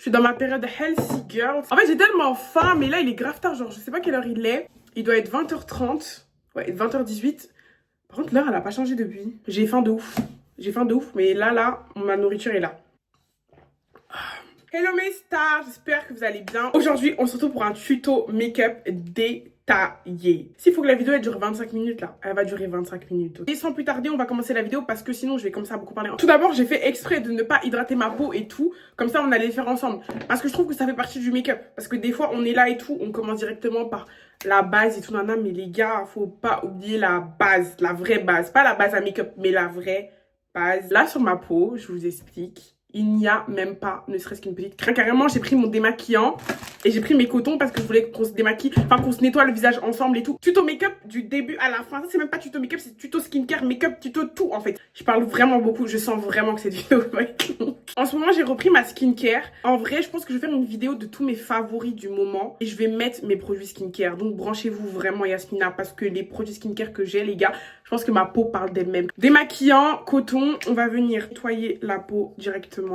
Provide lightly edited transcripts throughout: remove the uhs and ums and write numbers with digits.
suis dans ma période healthy girl. En fait, j'ai tellement faim, mais là, il est grave tard. Genre, je sais pas quelle heure il est. Il doit être 20h30. Ouais, 20h18. Par contre, l'heure, elle a pas changé depuis. J'ai faim de ouf. J'ai faim de ouf, mais là, ma nourriture est là. Hello mes stars, j'espère que vous allez bien. Aujourd'hui, on se retrouve pour un tuto make-up détaillé. S'il faut que la vidéo elle dure 25 minutes là, elle va durer 25 minutes. Et sans plus tarder, on va commencer la vidéo parce que sinon je vais commencer à beaucoup parler. Tout d'abord, j'ai fait exprès de ne pas hydrater ma peau et tout. Comme ça, on allait les faire ensemble. Parce que je trouve que ça fait partie du make-up. Parce que des fois, on est là et tout, on commence directement par la base et tout, nana. Mais les gars, faut pas oublier la base, la vraie base. Pas la base à make-up, mais la vraie base. Là, sur ma peau, je vous explique. Il n'y a même pas, ne serait-ce qu'une petite craque. Carrément, j'ai pris mon démaquillant et j'ai pris mes cotons parce que je voulais qu'on se démaquille, enfin qu'on se nettoie le visage ensemble et tout. Tuto make-up du début à la fin. Ça, c'est même pas tuto make-up, c'est tuto skincare, make-up, tuto tout en fait. Je parle vraiment beaucoup, je sens vraiment que cette vidéo va être longue. En ce moment, j'ai repris ma skincare. En vrai, je pense que je vais faire une vidéo de tous mes favoris du moment et je vais mettre mes produits skincare. Donc, branchez-vous vraiment, Yasmina, parce que les produits skincare que j'ai, les gars, je pense que ma peau parle d'elle-même. Démaquillant, coton, on va venir nettoyer la peau directement.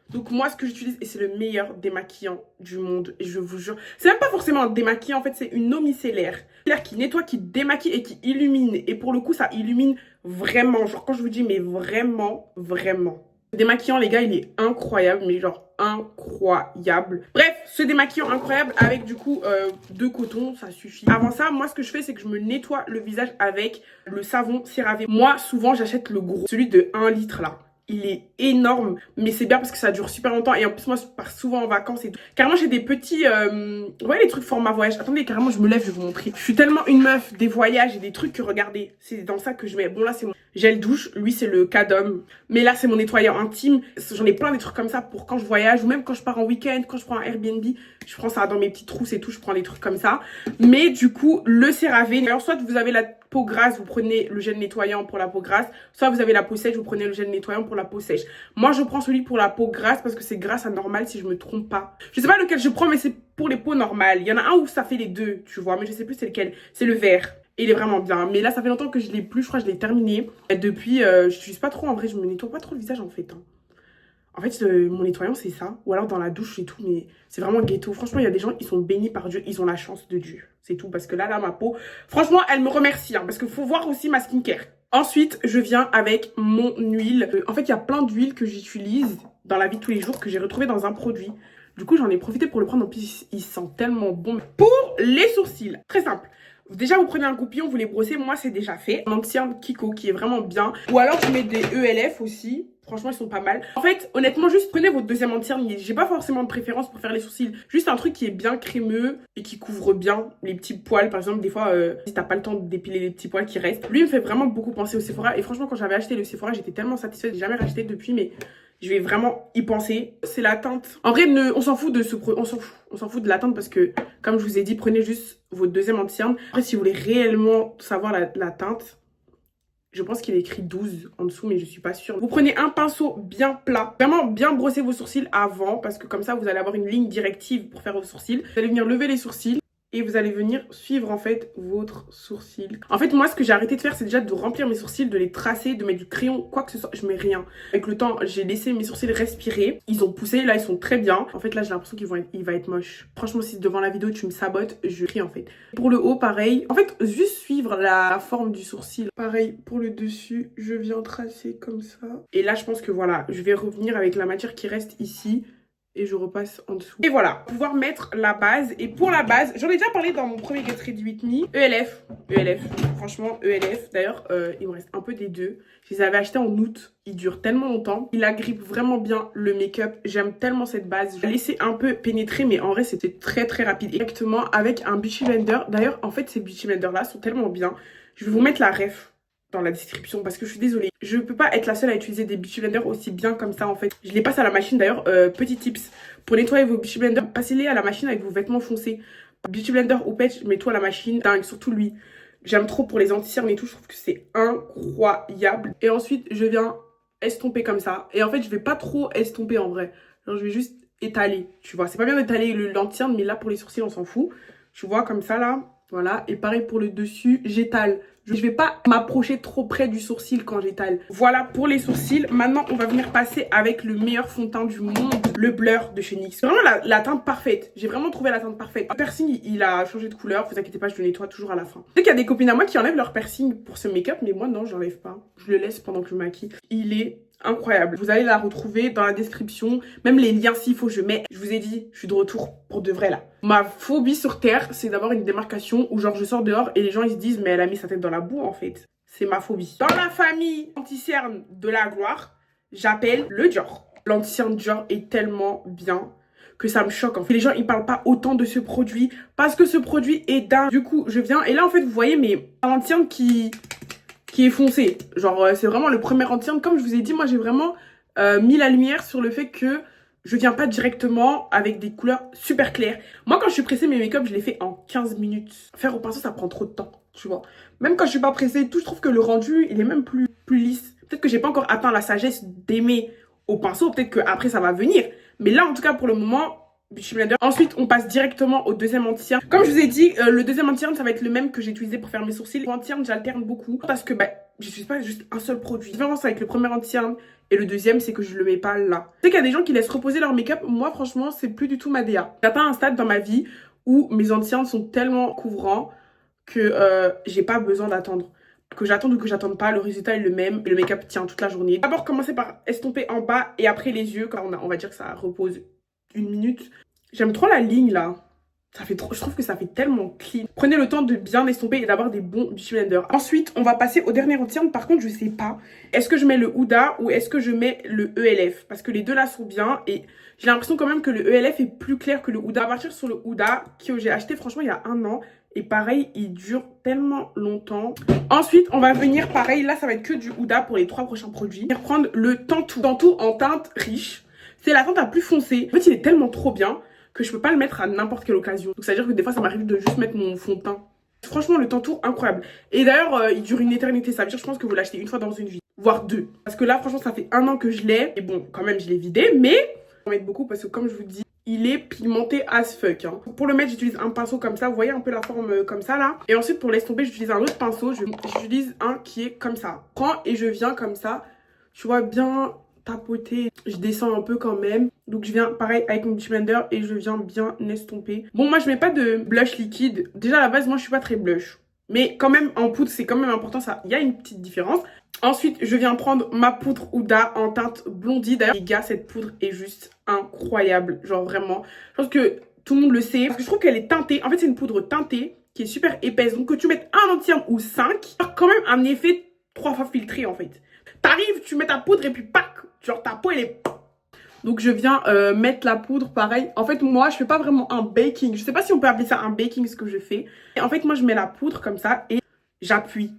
Donc moi, ce que j'utilise, et c'est le meilleur démaquillant du monde, et je vous jure, c'est même pas forcément un démaquillant, en fait, c'est une eau micellaire. L'air qui nettoie, qui démaquille et qui illumine. Et pour le coup, ça illumine vraiment. Genre, quand je vous dis, mais vraiment, vraiment. Le démaquillant, les gars, il est incroyable, mais genre incroyable. Bref, ce démaquillant incroyable avec du coup de coton, ça suffit. Avant ça, moi, ce que je fais, c'est que je me nettoie le visage avec le savon CeraVe. Moi, souvent, j'achète le gros, celui de 1 litre là. Il est énorme, mais c'est bien parce que ça dure super longtemps. Et en plus, moi, je pars souvent en vacances et tout. Carrément, j'ai des petits... vous voyez les trucs format voyage? Attendez, carrément, je me lève, je vais vous montrer. Je suis tellement une meuf des voyages et des trucs que, regardez, c'est dans ça que je mets. Bon, là, c'est mon gel douche. Lui, c'est le Cadom. Mais là, c'est mon nettoyant intime. J'en ai plein des trucs comme ça pour quand je voyage ou même quand je pars en week-end, quand je prends un Airbnb. Je prends ça dans mes petites trousses et tout. Je prends des trucs comme ça. Mais du coup, le CeraVe. Alors, soit vous avez la peau grasse, vous prenez le gel nettoyant pour la peau grasse. Soit vous avez la peau sèche, vous prenez le gel nettoyant pour la peau sèche. Moi, je prends celui pour la peau grasse parce que c'est grasse à normal si je me trompe pas. Je sais pas lequel je prends, mais c'est pour les peaux normales. Il y en a un où ça fait les deux, tu vois, mais je sais plus c'est lequel. C'est le vert. Et il est vraiment bien. Mais là, ça fait longtemps que je l'ai plus. Je crois que je l'ai terminé. Et depuis, je n'utilise pas trop. En vrai, je me nettoie pas trop le visage en fait. En fait, mon nettoyant, c'est ça. Ou alors dans la douche et tout. Mais c'est vraiment ghetto. Franchement, il y a des gens, ils sont bénis par Dieu. Ils ont la chance de Dieu. C'est tout. Parce que là, ma peau, franchement, elle me remercie. Hein, parce qu'il faut voir aussi ma skincare. Ensuite, je viens avec mon huile. En fait, il y a plein d'huiles que j'utilise dans la vie de tous les jours que j'ai retrouvées dans un produit. Du coup, j'en ai profité pour le prendre. En plus, il sent tellement bon. Pour les sourcils, très simple. Déjà, vous prenez un goupillon, vous les brossez. Moi, c'est déjà fait. Un anti-cerne Kiko qui est vraiment bien. Ou alors, je mets des ELF aussi. Franchement, ils sont pas mal. En fait, honnêtement, juste prenez votre deuxième anti-cerne. J'ai pas forcément de préférence pour faire les sourcils. Juste un truc qui est bien crémeux et qui couvre bien les petits poils. Par exemple, des fois, si t'as pas le temps de dépiler les petits poils qui restent. Lui, il me fait vraiment beaucoup penser au Sephora. Et franchement, quand j'avais acheté le Sephora, j'étais tellement satisfaite. J'ai jamais racheté depuis, mais je vais vraiment y penser. C'est la teinte. En vrai, on s'en fout de ce produit. On s'en fout de la teinte parce que, comme je vous ai dit, prenez juste votre deuxième anti-cerne. Après, si vous voulez réellement savoir la teinte, je pense qu'il est écrit 12 en dessous, mais je suis pas sûre. Vous prenez un pinceau bien plat. Vraiment bien brosser vos sourcils avant, parce que comme ça, vous allez avoir une ligne directive pour faire vos sourcils. Vous allez venir lever les sourcils. Et vous allez venir suivre en fait votre sourcil. En fait, moi, ce que j'ai arrêté de faire, c'est déjà de remplir mes sourcils, de les tracer, de mettre du crayon, quoi que ce soit. Je mets rien. Avec le temps, j'ai laissé mes sourcils respirer. Ils ont poussé, là, ils sont très bien. En fait, là, j'ai l'impression qu'il va être moche. Franchement, si devant la vidéo, tu me sabotes, je crie en fait. Pour le haut, pareil. En fait, juste suivre la forme du sourcil. Pareil, pour le dessus, je viens tracer comme ça. Et là, je pense que voilà, je vais revenir avec la matière qui reste ici. Et je repasse en dessous. Et voilà, pouvoir mettre la base. Et pour la base, j'en ai déjà parlé dans mon premier Get Ready With Me. ELF, franchement ELF. D'ailleurs, il me reste un peu des deux. Je les avais achetés en août. Ils durent tellement longtemps. Il agrippe vraiment bien le make-up. J'aime tellement cette base. Je vais laisser un peu pénétrer, mais en vrai, c'était très très rapide. Exactement, avec un Beauty Blender. D'ailleurs, en fait, ces Beauty Blenders là sont tellement bien. Je vais vous mettre la ref dans la description parce que je suis désolée. Je peux pas être la seule à utiliser des Beauty Blenders aussi bien comme ça en fait. Je les passe à la machine d'ailleurs. Petit tips, pour nettoyer vos Beauty Blenders, passez-les à la machine avec vos vêtements foncés. Beauty Blender ou patch, mets-toi à la machine. Dingue, surtout lui. J'aime trop pour les anti-cernes et tout. Je trouve que c'est incroyable. Et ensuite, je viens estomper comme ça. Et en fait, je vais pas trop estomper en vrai. Genre, je vais juste étaler, tu vois. C'est pas bien d'étaler l'anti-cerne, mais là pour les sourcils, on s'en fout. Tu vois, comme ça là. Voilà, et pareil pour le dessus, j'étale. Je vais pas m'approcher trop près du sourcil quand j'étale. Voilà pour les sourcils. Maintenant, on va venir passer avec le meilleur fond de teint du monde, le blur de chez NYX. C'est vraiment la teinte parfaite. J'ai vraiment trouvé la teinte parfaite. Le piercing, il a changé de couleur. Vous inquiétez pas, je le nettoie toujours à la fin. Je sais qu'il y a des copines à moi qui enlèvent leur piercing pour ce make-up, mais moi, non, j'enlève pas. Je le laisse pendant que je maquille. Il est incroyable. Vous allez la retrouver dans la description. Même les liens s'il faut, je mets. Je vous ai dit, je suis de retour pour de vrai là. Ma phobie sur Terre, c'est d'avoir une démarcation où genre je sors dehors et les gens ils se disent mais elle a mis sa tête dans la boue en fait. C'est ma phobie. Dans la famille anti-cerne de la gloire, j'appelle le Dior. L'anti-cerne Dior est tellement bien que ça me choque. En fait, les gens ils parlent pas autant de ce produit parce que ce produit est dingue. Du coup, je viens et là en fait vous voyez mais l'anti-cerne qui est foncé. Genre, c'est vraiment le premier anti-cerne. Comme je vous ai dit, moi, j'ai vraiment mis la lumière sur le fait que je viens pas directement avec des couleurs super claires. Moi, quand je suis pressée, mes make-up, je les fais en 15 minutes. Faire au pinceau, ça prend trop de temps, tu vois. Même quand je suis pas pressée et tout, je trouve que le rendu, il est même plus lisse. Peut-être que j'ai pas encore atteint la sagesse d'aimer au pinceau. Peut-être qu'après, ça va venir. Mais là, en tout cas, pour le moment... Ensuite, on passe directement au deuxième anti-cerne. Comme je vous ai dit, le deuxième anti-cerne, ça va être le même que j'ai utilisé pour faire mes sourcils. L'anti-cerne, j'alterne beaucoup parce que j'utilise pas juste un seul produit. La différence avec le premier anti-cerne et le deuxième, c'est que je le mets pas là. Je sais qu'il y a des gens qui laissent reposer leur make-up. Moi, franchement, c'est plus du tout ma DA. J'atteins un stade dans ma vie où mes anti-cernes sont tellement couvrants que j'ai pas besoin d'attendre. Que j'attende ou que j'attende pas, le résultat est le même et le make-up tient toute la journée. D'abord, commencer par estomper en bas et après les yeux, quand on va dire que ça repose 1 minute. J'aime trop la ligne là. Ça fait trop, je trouve que ça fait tellement clean. Prenez le temps de bien estomper et d'avoir des bons beauty blenders. Ensuite, on va passer au dernier anti-cerne. Par contre, je sais pas. Est-ce que je mets le Huda ou est-ce que je mets le ELF? Parce que les deux là sont bien et j'ai l'impression quand même que le ELF est plus clair que le Huda. On va partir sur le Huda que j'ai acheté franchement il y a 1 an. Et pareil, il dure tellement longtemps. Ensuite, on va venir pareil. Là, ça va être que du Huda pour les 3 prochains produits. Je vais reprendre le Tantou. Tantou en teinte riche. C'est la teinte la plus foncée. En fait, il est tellement trop bien que je peux pas le mettre à n'importe quelle occasion. Donc ça veut dire que des fois ça m'arrive de juste mettre mon fond de teint. Franchement le Tantou incroyable. Et d'ailleurs il dure une éternité. Ça veut dire je pense que vous l'achetez une fois dans une vie. Voire 2. Parce que là franchement ça fait 1 an que je l'ai. Et bon quand même je l'ai vidé. Mais je vais mettre beaucoup parce que comme je vous dis il est pigmenté as fuck hein. Pour le mettre j'utilise un pinceau comme ça. Vous voyez un peu la forme comme ça là. Et ensuite pour l'estomper j'utilise un autre pinceau. J'utilise un qui est comme ça. Je prends et je viens comme ça. Tu vois bien tapoter, je descends un peu quand même. Donc je viens pareil avec mon beauty blender et je viens bien estomper. Bon moi je mets pas de blush liquide. Déjà à la base moi je suis pas très blush. Mais quand même en poudre c'est quand même important ça. Il y a une petite différence. Ensuite je viens prendre ma poudre Huda en teinte blondie. D'ailleurs les gars cette poudre est juste incroyable. Genre vraiment. Je pense que tout le monde le sait. Parce que je trouve qu'elle est teintée. En fait c'est une poudre teintée qui est super épaisse. Donc que tu mettes un anti-cerne ou 5. Quand même un effet 3 fois filtré en fait. T'arrives, tu mets ta poudre et puis pac, genre ta peau elle est... Donc je viens mettre la poudre pareil. En fait moi je fais pas vraiment un baking. Je sais pas si on peut appeler ça un baking ce que je fais. Et en fait moi je mets la poudre comme ça et j'appuie.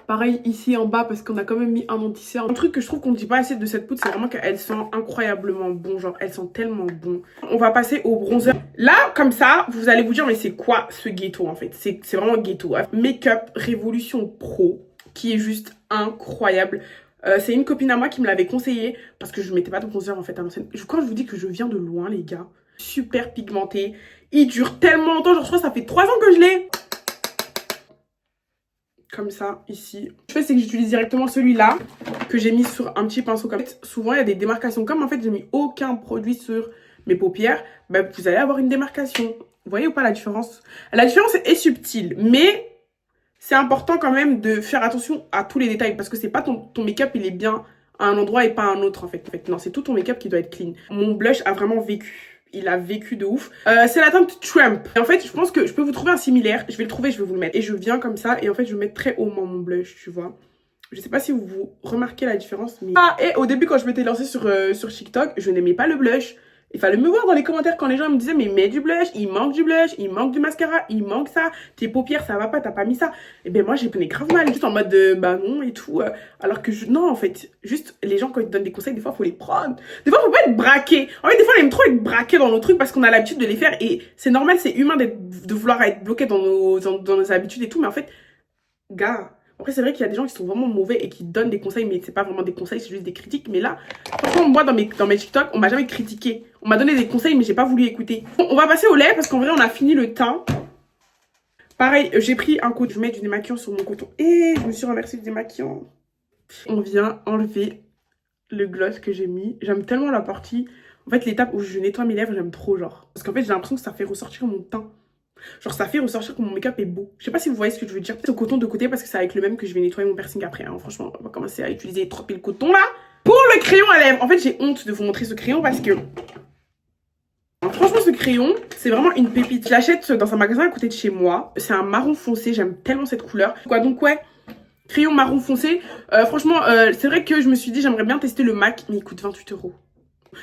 Pareil ici en bas parce qu'on a quand même mis un anti-cerne. Un truc que je trouve qu'on ne dit pas assez de cette poudre c'est vraiment qu'elle sent incroyablement bon. Genre elle sent tellement bon. On va passer au bronzer. Là comme ça vous allez vous dire mais c'est quoi ce ghetto en fait. C'est vraiment ghetto. Make-up Révolution Pro qui est juste incroyable. C'est une copine à moi qui me l'avait conseillé parce que je ne mettais pas de bronzer en fait à l'ancienne. Quand je vous dis que je viens de loin les gars, super pigmenté, il dure tellement longtemps, genre je crois que ça fait 3 ans que je l'ai. Comme ça ici. Ce que je fais c'est que j'utilise directement celui-là que j'ai mis sur un petit pinceau comme ça. Souvent il y a des démarcations comme en fait j'ai mis aucun produit sur mes paupières, bah, vous allez avoir une démarcation. Vous voyez ou pas la différence? La différence est subtile mais c'est important quand même de faire attention à tous les détails parce que c'est pas ton make-up il est bien à un endroit et pas à un autre en fait. Non, c'est tout ton make-up qui doit être clean. Mon blush a vraiment vécu. Il a vécu de ouf. C'est la teinte Trump. Et en fait, je pense que je peux vous trouver un similaire. Je vais le trouver, je vais vous le mettre. Et je viens comme ça et en fait, je mets très hautement mon blush, tu vois. Je sais pas si vous remarquez la différence. Mais... Ah, et au début, quand je m'étais lancée sur TikTok, je n'aimais pas le blush. Il fallait me voir dans les commentaires quand les gens me disaient mais mets du blush, il manque du mascara, il manque ça, tes paupières ça va pas, t'as pas mis ça. Et ben moi j'ai pris grave mal, juste en mode de bah non et tout. Alors que non en fait, juste les gens quand ils te donnent des conseils, des fois faut les prendre. Des fois faut pas être braqué. En fait des fois on aime trop être braqué dans nos trucs parce qu'on a l'habitude de les faire et c'est normal, c'est humain de vouloir être bloqué dans nos habitudes et tout. Mais en fait, gars... Après, c'est vrai qu'il y a des gens qui sont vraiment mauvais et qui donnent des conseils, mais c'est pas vraiment des conseils, c'est juste des critiques. Mais là, franchement, moi, dans mes TikTok, on m'a jamais critiqué. On m'a donné des conseils, mais j'ai pas voulu écouter. Bon, on va passer au lait parce qu'en vrai, on a fini le teint. Pareil, j'ai pris un coton. Je mets du démaquillant sur mon coton. Et je me suis renversé du démaquillant. On vient enlever le gloss que j'ai mis. J'aime tellement la partie... En fait, l'étape où je nettoie mes lèvres, j'aime trop, genre. Parce qu'en fait, j'ai l'impression que ça fait ressortir mon teint. Genre, ça fait ressortir que mon make-up est beau. Je sais pas si vous voyez ce que je veux dire. C'est au coton de côté parce que c'est avec le même que je vais nettoyer mon piercing après. Hein. Franchement, on va commencer à utiliser 30 000 cotons là. Pour le crayon à lèvres. En fait, j'ai honte de vous montrer ce crayon parce que... Franchement, ce crayon, c'est vraiment une pépite. Je l'achète dans un magasin à côté de chez moi. C'est un marron foncé. J'aime tellement cette couleur. Quoi, donc ouais, crayon marron foncé. Franchement, c'est vrai que je me suis dit, j'aimerais bien tester le MAC, mais il coûte 28 €.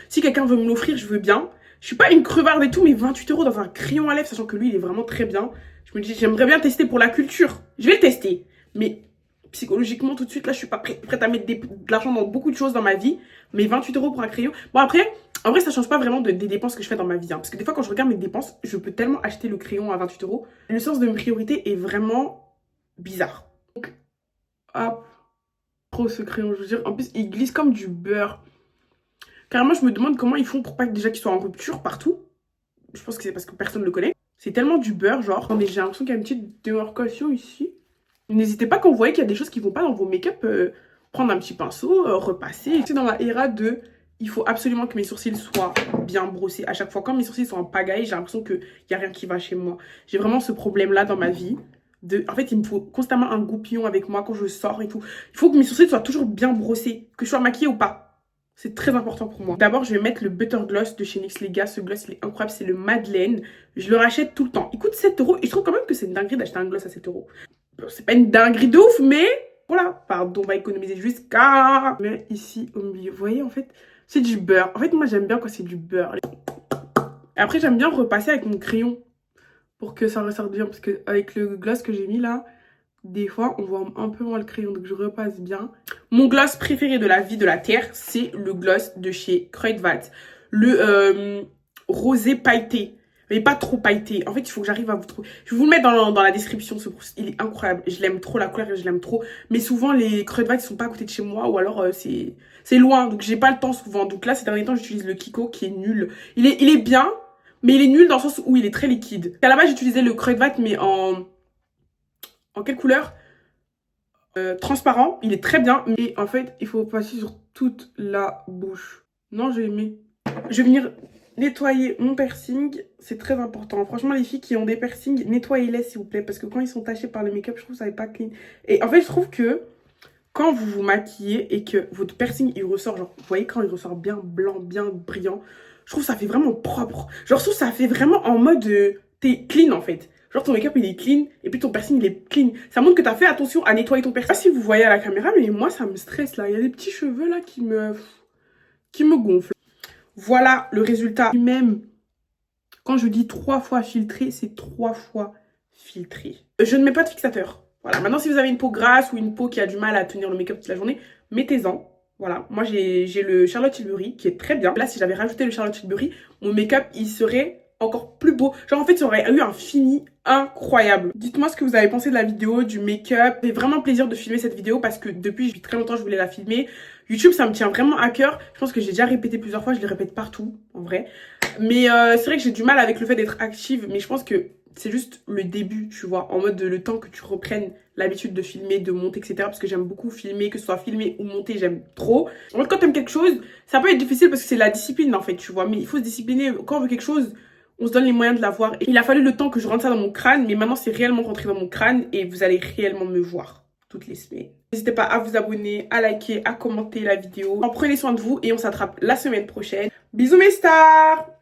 Si quelqu'un veut me l'offrir, je veux bien. Je suis pas une crevarde et tout, mais 28 € dans un crayon à lèvres, sachant que lui, il est vraiment très bien. Je me dis, j'aimerais bien tester pour la culture. Je vais le tester. Mais psychologiquement, tout de suite, là, je suis pas prête à mettre de l'argent dans beaucoup de choses dans ma vie. Mais 28 € pour un crayon. Bon, après, en vrai, ça change pas vraiment des dépenses que je fais dans ma vie. Hein, parce que des fois, quand je regarde mes dépenses, je peux tellement acheter le crayon à 28 €. Le sens de mes priorités est vraiment bizarre. Donc, hop. Trop ce crayon, je veux dire. En plus, il glisse comme du beurre. Carrément, je me demande comment ils font pour pas que déjà qu'ils soient en rupture partout. Je pense que c'est parce que personne ne le connaît. C'est tellement du beurre, genre. Attendez, j'ai l'impression qu'il y a une petite démarcation ici. N'hésitez pas quand vous voyez qu'il y a des choses qui vont pas dans vos make-up, prendre un petit pinceau, repasser. C'est dans la era de... Il faut absolument que mes sourcils soient bien brossés. À chaque fois, quand mes sourcils sont en pagaille, j'ai l'impression qu'il n'y a rien qui va chez moi. J'ai vraiment ce problème-là dans ma vie. En fait, il me faut constamment un goupillon avec moi quand je sors et tout. Il faut que mes sourcils soient toujours bien brossés, que je sois maquillée ou pas. C'est très important pour moi. D'abord, je vais mettre le Butter Gloss de chez NYX, les gars. Ce gloss, il est incroyable. C'est le Madeleine. Je le rachète tout le temps. Il coûte 7 € et je trouve quand même que c'est une dinguerie d'acheter un gloss à 7 €. C'est pas une dinguerie de ouf, mais voilà. Pardon, on va économiser jusqu'à... Mais ici, au milieu, vous voyez, en fait, c'est du beurre. En fait, moi, j'aime bien quand c'est du beurre. Et après, j'aime bien repasser avec mon crayon pour que ça ressorte bien. Parce que avec le gloss que j'ai mis là... Des fois, on voit un peu moins le crayon, donc je repasse bien. Mon gloss préféré de la vie de la Terre, c'est le gloss de chez Kruidvat. Le rosé pailleté, mais pas trop pailleté. En fait, il faut que j'arrive à vous trouver. Je vais vous le mettre dans la description, il est incroyable. Je l'aime trop, la couleur, je l'aime trop. Mais souvent, les Kruidvat, ils sont pas à côté de chez moi, ou alors c'est loin, donc j'ai pas le temps souvent. Donc là, ces derniers temps, j'utilise le Kiko, qui est nul. Il est bien, mais il est nul dans le sens où il est très liquide. À la base, j'utilisais le Kruidvat, mais en quelle couleur? Transparent, il est très bien. Mais en fait, il faut passer sur toute la bouche. Non, j'ai aimé. Je vais venir nettoyer mon piercing. C'est très important. Franchement, les filles qui ont des piercings, nettoyez-les s'il vous plaît. Parce que quand ils sont tachés par le make-up, je trouve que ça n'est pas clean. Et en fait, je trouve que quand vous vous maquillez et que votre piercing, il ressort, genre, vous voyez quand il ressort bien blanc, bien brillant, je trouve que ça fait vraiment propre. Genre, je trouve que ça fait vraiment en mode... t'es clean, en fait. Genre ton make-up il est clean et puis ton piercing il est clean. Ça montre que t'as fait attention à nettoyer ton piercing. Je sais pas si vous voyez à la caméra mais moi ça me stresse là. Il y a des petits cheveux là qui me gonflent. Voilà le résultat. Même quand je dis 3 fois filtré, c'est 3 fois filtré. Je ne mets pas de fixateur. Voilà, maintenant si vous avez une peau grasse ou une peau qui a du mal à tenir le make-up toute la journée, mettez-en. Voilà, moi j'ai le Charlotte Tilbury qui est très bien. Là si j'avais rajouté le Charlotte Tilbury, mon make-up il serait encore plus beau. Genre en fait, ça aurait eu un fini incroyable. Dites-moi ce que vous avez pensé de la vidéo, du make-up. C'est vraiment plaisir de filmer cette vidéo parce que depuis très longtemps, je voulais la filmer. YouTube, ça me tient vraiment à cœur. Je pense que j'ai déjà répété plusieurs fois, je le répète partout, en vrai. Mais c'est vrai que j'ai du mal avec le fait d'être active, mais je pense que c'est juste le début, tu vois, en mode le temps que tu reprennes l'habitude de filmer, de monter, etc. Parce que j'aime beaucoup filmer, que ce soit filmer ou monter, j'aime trop. En fait, quand t'aimes quelque chose, ça peut être difficile parce que c'est la discipline, en fait, tu vois. Mais il faut se discipliner. Quand on veut quelque chose, on se donne les moyens de l'avoir. Et il a fallu le temps que je rentre ça dans mon crâne, mais maintenant c'est réellement rentré dans mon crâne et vous allez réellement me voir toutes les semaines. N'hésitez pas à vous abonner, à liker, à commenter la vidéo. Prenez soin de vous et on s'attrape la semaine prochaine. Bisous mes stars!